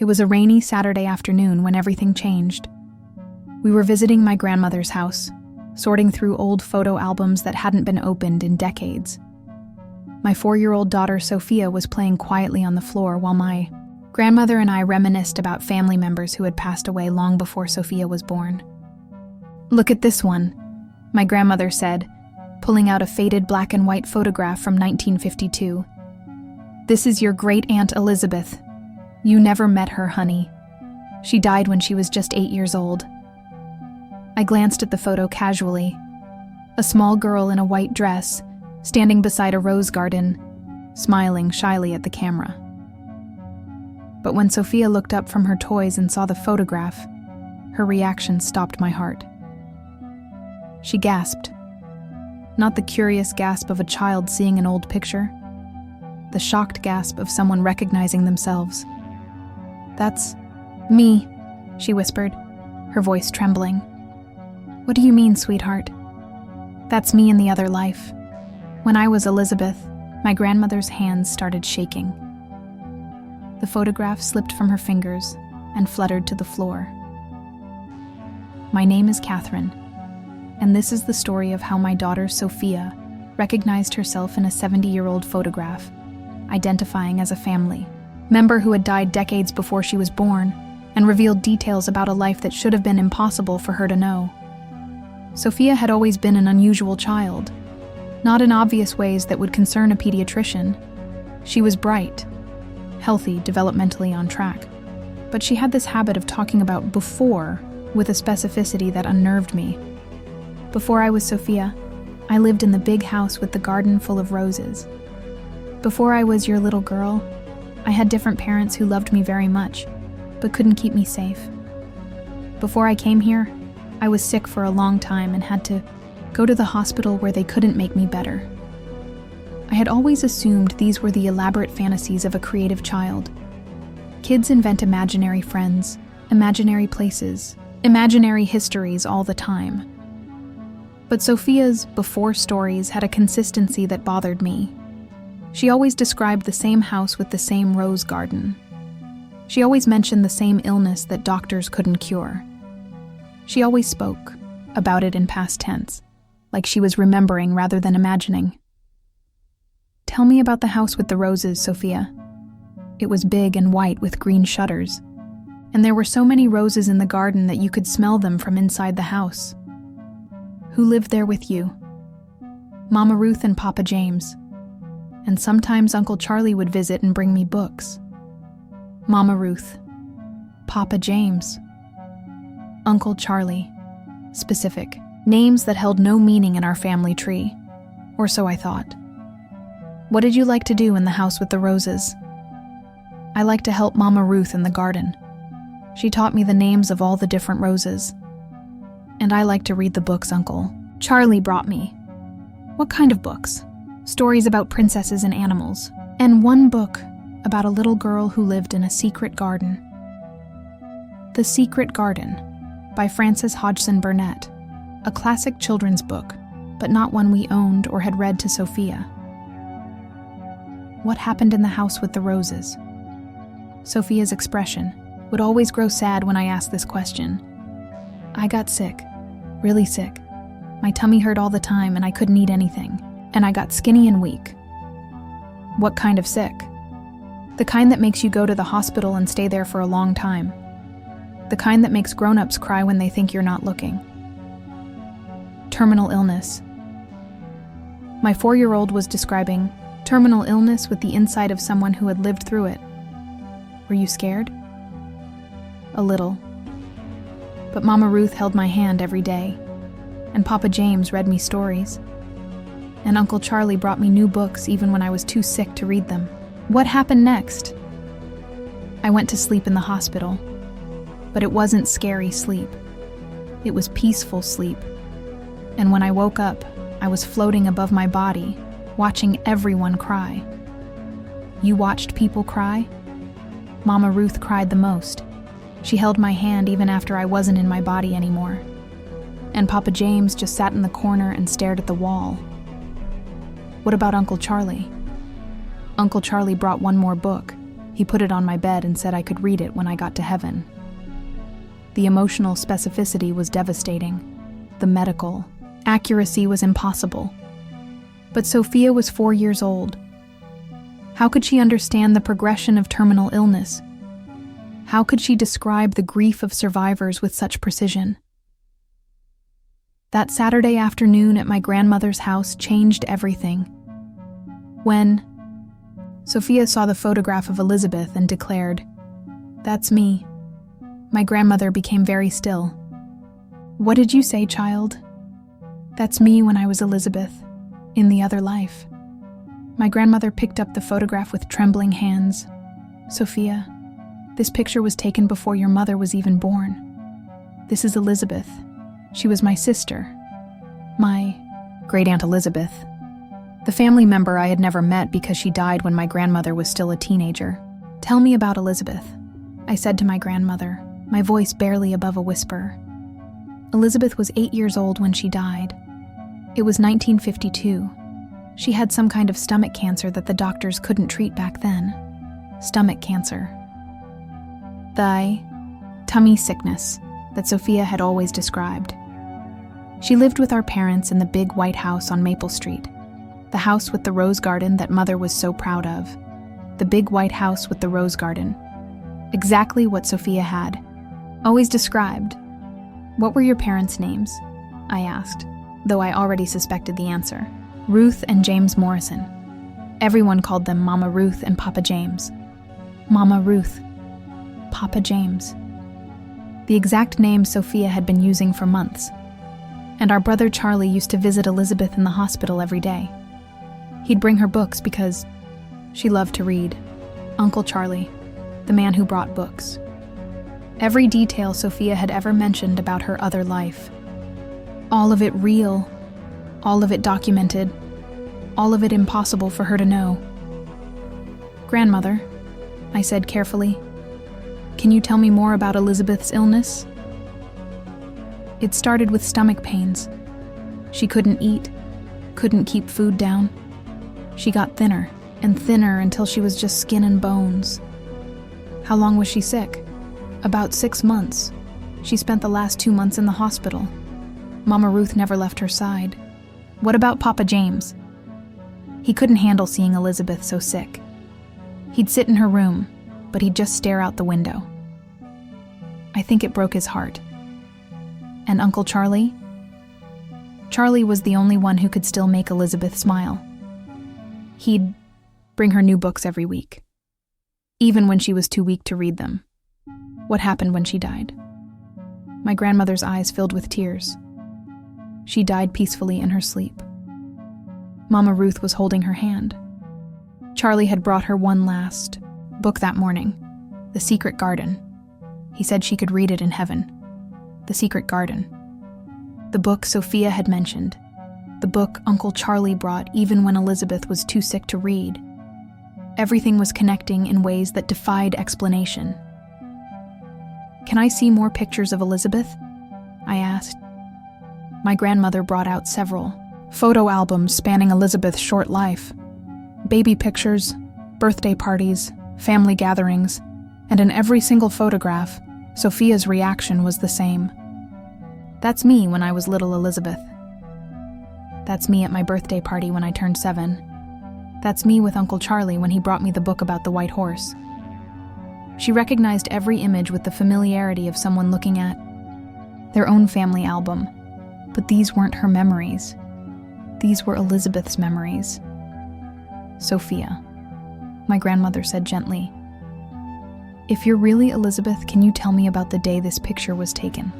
It was a rainy Saturday afternoon when everything changed. We were visiting my grandmother's house, sorting through old photo albums that hadn't been opened in decades. My 4-year-old daughter Sophia was playing quietly on the floor while my grandmother and I reminisced about family members who had passed away long before Sophia was born. "Look at this one," my grandmother said, pulling out a faded black and white photograph from 1952. "This is your great-aunt Elizabeth. You never met her, honey. She died when she was just 8 years old." I glanced at the photo casually. A small girl in a white dress, standing beside a rose garden, smiling shyly at the camera. But when Sophia looked up from her toys and saw the photograph, her reaction stopped my heart. She gasped. Not the curious gasp of a child seeing an old picture, the shocked gasp of someone recognizing themselves. "That's me," she whispered, her voice trembling. "What do you mean, sweetheart?" "That's me in the other life. When I was Elizabeth," my grandmother's hands started shaking. The photograph slipped from her fingers and fluttered to the floor. "My name is Catherine, and this is the story of how my daughter Sophia recognized herself in a 70-year-old photograph, identifying as a family member who had died decades before she was born and revealed details about a life that should have been impossible for her to know. Sophia had always been an unusual child, not in obvious ways that would concern a pediatrician. She was bright, healthy, developmentally on track, but she had this habit of talking about before with a specificity that unnerved me. Before I was Sophia, I lived in the big house with the garden full of roses. Before I was your little girl, I had different parents who loved me very much, but couldn't keep me safe. Before I came here, I was sick for a long time and had to go to the hospital where they couldn't make me better. I had always assumed these were the elaborate fantasies of a creative child. Kids invent imaginary friends, imaginary places, imaginary histories all the time. But Sophia's before stories had a consistency that bothered me. She always described the same house with the same rose garden. She always mentioned the same illness that doctors couldn't cure. She always spoke about it in past tense, like she was remembering rather than imagining. "Tell me about the house with the roses, Sophia." It was big and white with green shutters, and there were so many roses in the garden that you could smell them from inside the house. "Who lived there with you?" "Mama Ruth and Papa James. And sometimes Uncle Charlie would visit and bring me books." "Mama Ruth. Papa James. Uncle Charlie." Specific. Names that held no meaning in our family tree. Or so I thought. "What did you like to do in the house with the roses?" "I liked to help Mama Ruth in the garden. She taught me the names of all the different roses. And I liked to read the books Uncle Charlie brought me." "What kind of books?" "Stories about princesses and animals. And one book about a little girl who lived in a secret garden." The Secret Garden by Frances Hodgson Burnett, a classic children's book, but not one we owned or had read to Sophia. "What happened in the house with the roses?" Sophia's expression would always grow sad when I asked this question. "I got sick, really sick. My tummy hurt all the time and I couldn't eat anything, and I got skinny and weak." "What kind of sick?" "The kind that makes you go to the hospital and stay there for a long time. The kind that makes grown-ups cry when they think you're not looking." "Terminal illness." My 4-year-old was describing terminal illness with the insight of someone who had lived through it. "Were you scared?" "A little. But Mama Ruth held my hand every day, and Papa James read me stories. And Uncle Charlie brought me new books even when I was too sick to read them." "What happened next?" "I went to sleep in the hospital. But it wasn't scary sleep. It was peaceful sleep. And when I woke up, I was floating above my body, watching everyone cry." "You watched people cry?" "Mama Ruth cried the most. She held my hand even after I wasn't in my body anymore. And Papa James just sat in the corner and stared at the wall." "What about Uncle Charlie?" "Uncle Charlie brought one more book. He put it on my bed and said I could read it when I got to heaven. The emotional specificity was devastating. The medical accuracy was impossible. But Sophia was 4 years old. How could she understand the progression of terminal illness? How could she describe the grief of survivors with such precision? That Saturday afternoon at my grandmother's house changed everything. When Sophia saw the photograph of Elizabeth and declared, "That's me," my grandmother became very still. "What did you say, child?" "That's me when I was Elizabeth, in the other life." My grandmother picked up the photograph with trembling hands. "Sophia, this picture was taken before your mother was even born. This is Elizabeth. She was my sister, my great-aunt Elizabeth, the family member I had never met because she died when my grandmother was still a teenager. Tell me about Elizabeth," I said to my grandmother, my voice barely above a whisper. Elizabeth was 8 years old when she died. It was 1952. She had some kind of stomach cancer that the doctors couldn't treat back then. Stomach cancer. The tummy sickness that Sophia had always described. She lived with our parents in the big white house on Maple Street, the house with the rose garden that Mother was so proud of. The big white house with the rose garden. Exactly what Sophia had always described. "What were your parents' names?" I asked, though I already suspected the answer. "Ruth and James Morrison." Everyone called them Mama Ruth and Papa James. Mama Ruth, Papa James. The exact name Sophia had been using for months. And our brother Charlie used to visit Elizabeth in the hospital every day. He'd bring her books because she loved to read. Uncle Charlie, the man who brought books. Every detail Sophia had ever mentioned about her other life. All of it real, all of it documented, all of it impossible for her to know. "Grandmother," I said carefully, "can you tell me more about Elizabeth's illness?" It started with stomach pains. She couldn't eat, couldn't keep food down. She got thinner and thinner until she was just skin and bones. How long was she sick? About 6 months. She spent the last 2 months in the hospital. Mama Ruth never left her side. What about Papa James? He couldn't handle seeing Elizabeth so sick. He'd sit in her room, but he'd just stare out the window. I think it broke his heart. And Uncle Charlie? Charlie was the only one who could still make Elizabeth smile. He'd bring her new books every week, even when she was too weak to read them. What happened when she died? My grandmother's eyes filled with tears. She died peacefully in her sleep. Mama Ruth was holding her hand. Charlie had brought her one last book that morning, The Secret Garden. He said she could read it in heaven. The Secret Garden. The book Sophia had mentioned. The book Uncle Charlie brought even when Elizabeth was too sick to read. Everything was connecting in ways that defied explanation. "Can I see more pictures of Elizabeth?" I asked. My grandmother brought out several photo albums spanning Elizabeth's short life. Baby pictures, birthday parties, family gatherings, and in every single photograph, Sophia's reaction was the same. "That's me when I was little Elizabeth. That's me at my birthday party when I turned 7. That's me with Uncle Charlie when he brought me the book about the white horse." She recognized every image with the familiarity of someone looking at their own family album. But these weren't her memories. These were Elizabeth's memories. "Sophia," my grandmother said gently, "if you're really Elizabeth, can you tell me about the day this picture was taken?"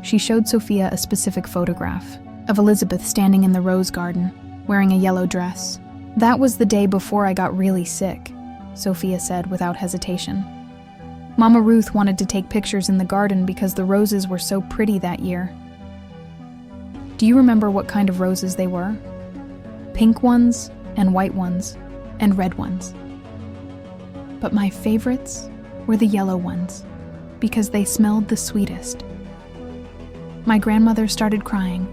She showed Sophia a specific photograph of Elizabeth standing in the rose garden, wearing a yellow dress. "That was the day before I got really sick," Sophia said without hesitation. "Mama Ruth wanted to take pictures in the garden because the roses were so pretty that year." "Do you remember what kind of roses they were?" "Pink ones, and white ones, and red ones. But my favorites were the yellow ones, because they smelled the sweetest." My grandmother started crying.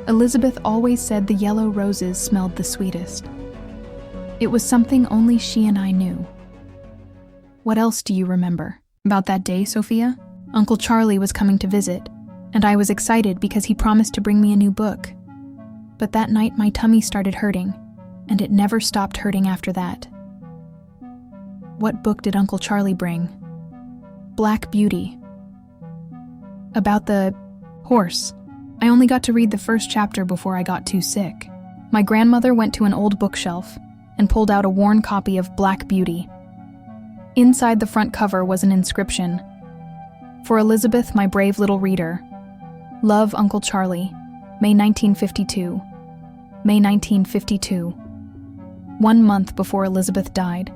Elizabeth always said the yellow roses smelled the sweetest. It was something only she and I knew. What else do you remember? About that day, Sophia? Uncle Charlie was coming to visit, and I was excited because he promised to bring me a new book. But that night my tummy started hurting, and it never stopped hurting after that. What book did Uncle Charlie bring? Black Beauty. About the horse. I only got to read the first chapter before I got too sick. My grandmother went to an old bookshelf and pulled out a worn copy of Black Beauty. Inside the front cover was an inscription. For Elizabeth, my brave little reader. Love, Uncle Charlie. May 1952. May 1952. 1 month before Elizabeth died.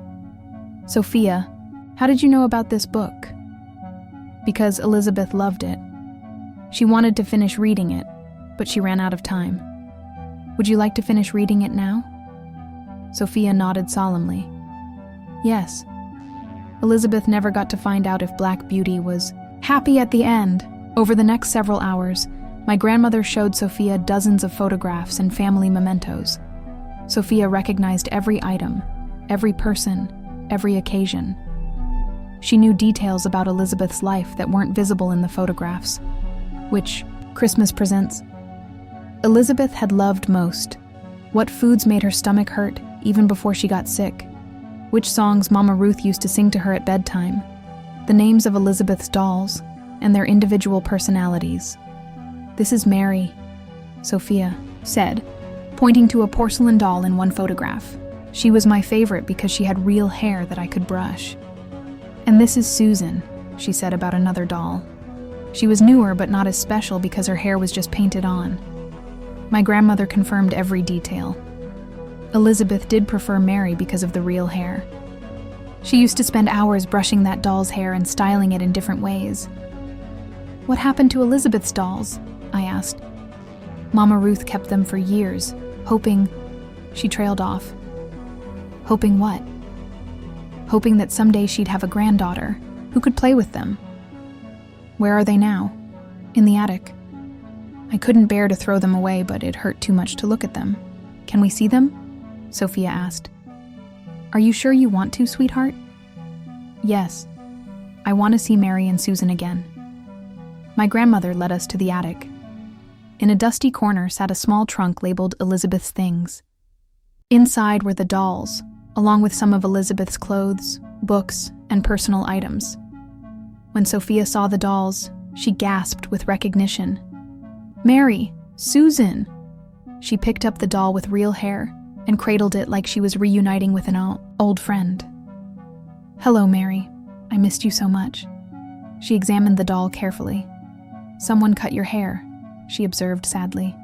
Sophia, how did you know about this book? Because Elizabeth loved it. She wanted to finish reading it, but she ran out of time. Would you like to finish reading it now? Sophia nodded solemnly. Yes. Elizabeth never got to find out if Black Beauty was happy at the end. Over the next several hours, my grandmother showed Sophia dozens of photographs and family mementos. Sophia recognized every item, every person, every occasion. She knew details about Elizabeth's life that weren't visible in the photographs. Which Christmas presents Elizabeth had loved most. What foods made her stomach hurt even before she got sick. Which songs Mama Ruth used to sing to her at bedtime. The names of Elizabeth's dolls and their individual personalities. This is Mary, Sophia said, pointing to a porcelain doll in one photograph. She was my favorite because she had real hair that I could brush. And this is Susan, she said about another doll. She was newer but not as special because her hair was just painted on. My grandmother confirmed every detail. Elizabeth did prefer Mary because of the real hair. She used to spend hours brushing that doll's hair and styling it in different ways. What happened to Elizabeth's dolls? I asked. Mama Ruth kept them for years, hoping... She trailed off. Hoping what? Hoping that someday she'd have a granddaughter who could play with them. Where are they now? In the attic. I couldn't bear to throw them away, but it hurt too much to look at them. Can we see them? Sophia asked. Are you sure you want to, sweetheart? Yes. I want to see Mary and Susan again. My grandmother led us to the attic. In a dusty corner sat a small trunk labeled Elizabeth's Things. Inside were the dolls, along with some of Elizabeth's clothes, books, and personal items. When Sophia saw the dolls, she gasped with recognition. Mary! Susan! She picked up the doll with real hair and cradled it like she was reuniting with an old friend. Hello, Mary. I missed you so much. She examined the doll carefully. Someone cut your hair, she observed sadly.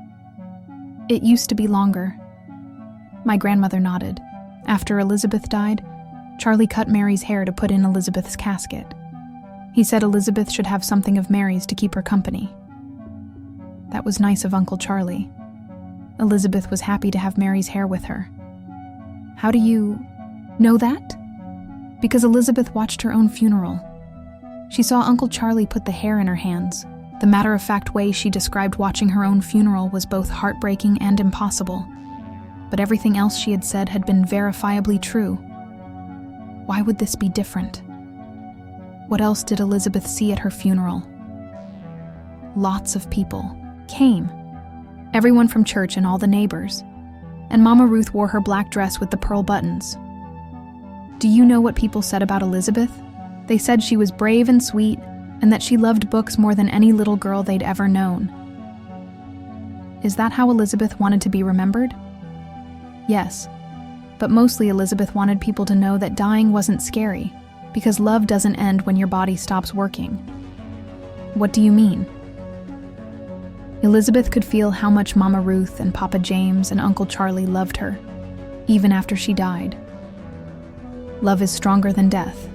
It used to be longer. My grandmother nodded. After Elizabeth died, Charlie cut Mary's hair to put in Elizabeth's casket. He said Elizabeth should have something of Mary's to keep her company. That was nice of Uncle Charlie. Elizabeth was happy to have Mary's hair with her. How do you know that? Because Elizabeth watched her own funeral. She saw Uncle Charlie put the hair in her hands. The matter-of-fact way she described watching her own funeral was both heartbreaking and impossible. But everything else she had said had been verifiably true. Why would this be different? What else did Elizabeth see at her funeral? Lots of people came. Everyone from church and all the neighbors. And Mama Ruth wore her black dress with the pearl buttons. Do you know what people said about Elizabeth? They said she was brave and sweet, and that she loved books more than any little girl they'd ever known. Is that how Elizabeth wanted to be remembered? Yes, but mostly Elizabeth wanted people to know that dying wasn't scary, because love doesn't end when your body stops working. What do you mean? Elizabeth could feel how much Mama Ruth and Papa James and Uncle Charlie loved her, even after she died. Love is stronger than death.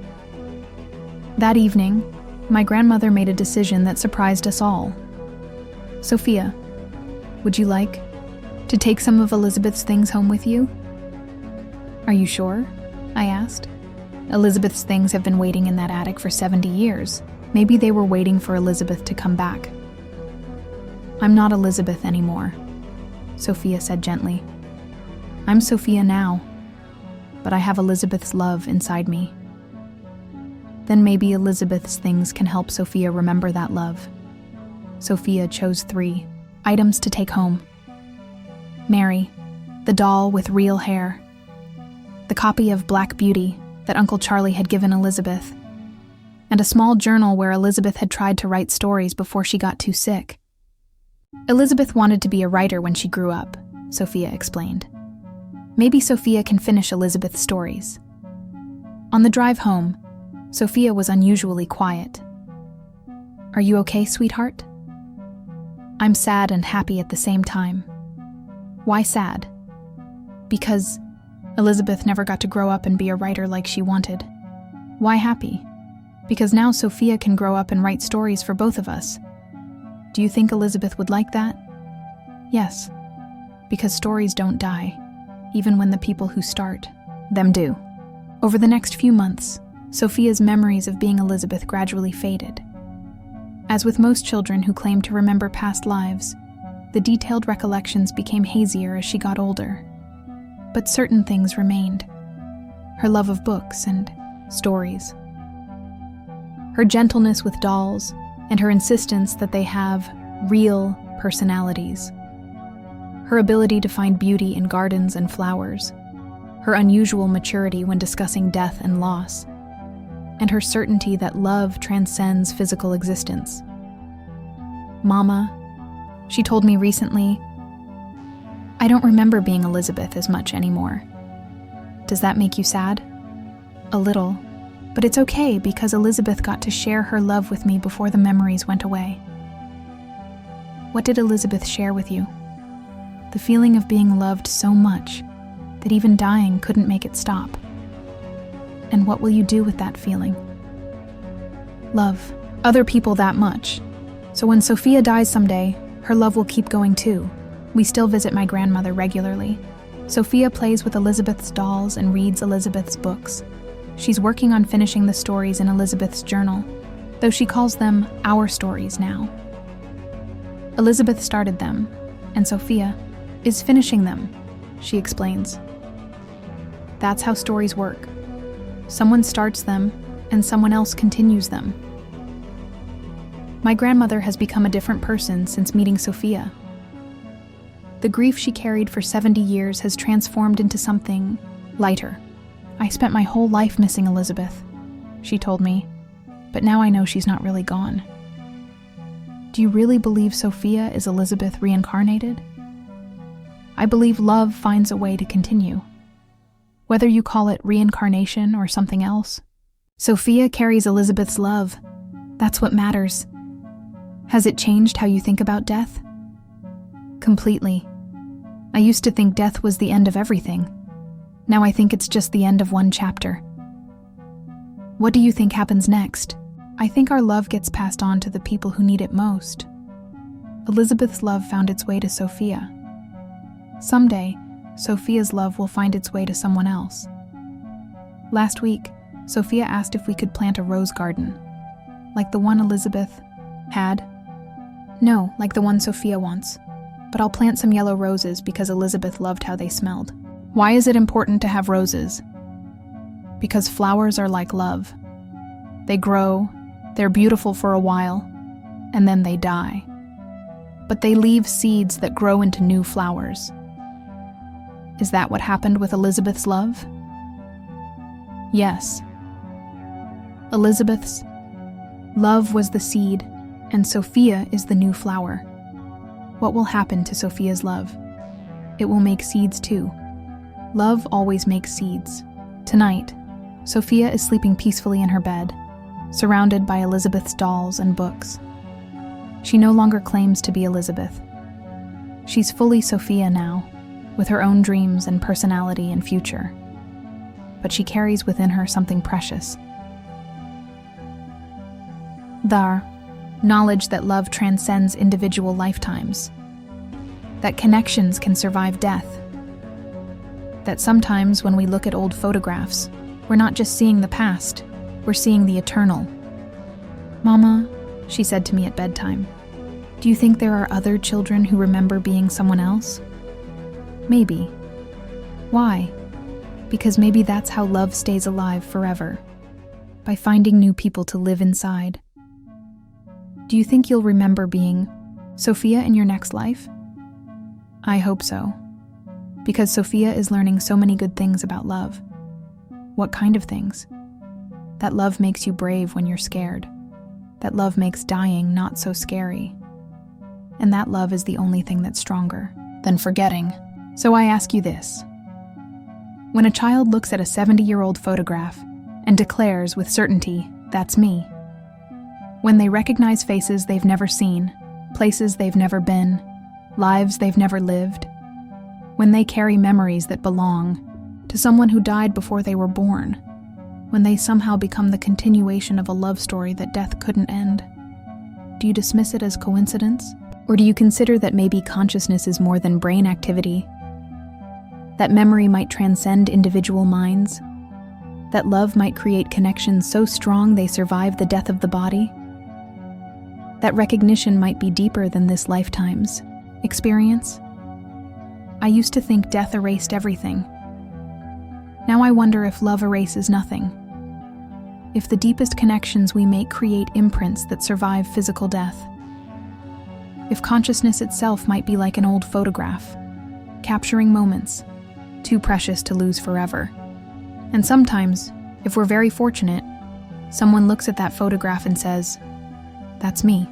That evening, my grandmother made a decision that surprised us all. Sophia, would you like to take some of Elizabeth's things home with you? Are you sure? I asked. Elizabeth's things have been waiting in that attic for 70 years. Maybe they were waiting for Elizabeth to come back. I'm not Elizabeth anymore, Sophia said gently. I'm Sophia now. but I have Elizabeth's love inside me. Then maybe Elizabeth's things can help Sophia remember that love. Sophia chose 3 items to take home. Mary, the doll with real hair. The copy of Black Beauty that Uncle Charlie had given Elizabeth. And a small journal where Elizabeth had tried to write stories before she got too sick. Elizabeth wanted to be a writer when she grew up, Sophia explained. Maybe Sophia can finish Elizabeth's stories. On the drive home, Sophia was unusually quiet. "Are you okay, sweetheart?" "I'm sad and happy at the same time." "Why sad?" "Because Elizabeth never got to grow up and be a writer like she wanted." "Why happy?" "Because now Sophia can grow up and write stories for both of us." "Do you think Elizabeth would like that?" "Yes, because stories don't die, even when the people who start them do." Over the next few months, Sophia's memories of being Elizabeth gradually faded. As with most children who claim to remember past lives, the detailed recollections became hazier as she got older. But certain things remained. Her love of books and stories. Her gentleness with dolls, and her insistence that they have real personalities. Her ability to find beauty in gardens and flowers. Her unusual maturity when discussing death and loss. And her certainty that love transcends physical existence. "Mama," she told me recently, "I don't remember being Elizabeth as much anymore." "Does that make you sad?" "A little, but it's okay because Elizabeth got to share her love with me before the memories went away." "What did Elizabeth share with you?" "The feeling of being loved so much that even dying couldn't make it stop." "And what will you do with that feeling?" "Love other people that much. So when Sophia dies someday, her love will keep going too." We still visit my grandmother regularly. Sophia plays with Elizabeth's dolls and reads Elizabeth's books. She's working on finishing the stories in Elizabeth's journal, though she calls them our stories now. Elizabeth started them, and Sophia is finishing them, she explains. That's how stories work. Someone starts them, and someone else continues them. My grandmother has become a different person since meeting Sophia. The grief she carried for 70 years has transformed into something lighter. "I spent my whole life missing Elizabeth," she told me, "but now I know she's not really gone." "Do you really believe Sophia is Elizabeth reincarnated?" "I believe love finds a way to continue. Whether you call it reincarnation or something else, Sophia carries Elizabeth's love. That's what matters. Has it changed how you think about death?" "Completely. I used to think death was the end of everything. Now I think it's just the end of one chapter." "What do you think happens next?" "I think our love gets passed on to the people who need it most. Elizabeth's love found its way to Sophia. Someday, Sophia's love will find its way to someone else." Last week, Sophia asked if we could plant a rose garden, like the one Elizabeth had. "No, like the one Sophia wants. But I'll plant some yellow roses because Elizabeth loved how they smelled." "Why is it important to have roses?" "Because flowers are like love. They grow, they're beautiful for a while, and then they die. But they leave seeds that grow into new flowers." Is that what happened with Elizabeth's love? Yes. Elizabeth's love was the seed, and Sophia is the new flower. What will happen to Sophia's love? It will make seeds too. Love always makes seeds. Tonight, Sophia is sleeping peacefully in her bed, surrounded by Elizabeth's dolls and books. She no longer claims to be Elizabeth. She's fully Sophia now, with her own dreams and personality and future. But she carries within her something precious. The knowledge that love transcends individual lifetimes, that connections can survive death, that sometimes when we look at old photographs, we're not just seeing the past, we're seeing the eternal. "Mama," she said to me at bedtime, "do you think there are other children who remember being someone else?" "Maybe." "Why?" Because maybe that's how love stays alive forever, by finding new people to live inside. Do you think you'll remember being Sophia in your next life? I hope so, because Sophia is learning so many good things about love. What kind of things? That love makes you brave when you're scared. That love makes dying not so scary. And that love is the only thing that's stronger than forgetting. So I ask you this. When a child looks at a 70-year-old photograph and declares with certainty, "That's me," when they recognize faces they've never seen, places they've never been, lives they've never lived, when they carry memories that belong to someone who died before they were born, when they somehow become the continuation of a love story that death couldn't end, do you dismiss it as coincidence? Or do you consider that maybe consciousness is more than brain activity? That memory might transcend individual minds? That love might create connections so strong they survive the death of the body? That recognition might be deeper than this lifetime's experience? I used to think death erased everything. Now I wonder if love erases nothing. If the deepest connections we make create imprints that survive physical death. If consciousness itself might be like an old photograph, capturing moments, too precious to lose forever. And sometimes, if we're very fortunate, someone looks at that photograph and says, "That's me."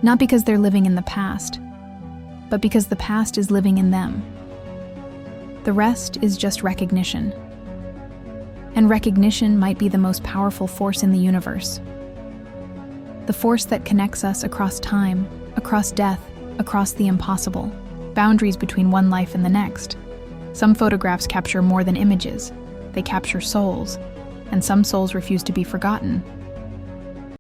Not because they're living in the past, but because the past is living in them. The rest is just recognition. And recognition might be the most powerful force in the universe. The force that connects us across time, across death, across the impossible, boundaries between one life and the next. Some photographs capture more than images. They capture souls, and some souls refuse to be forgotten.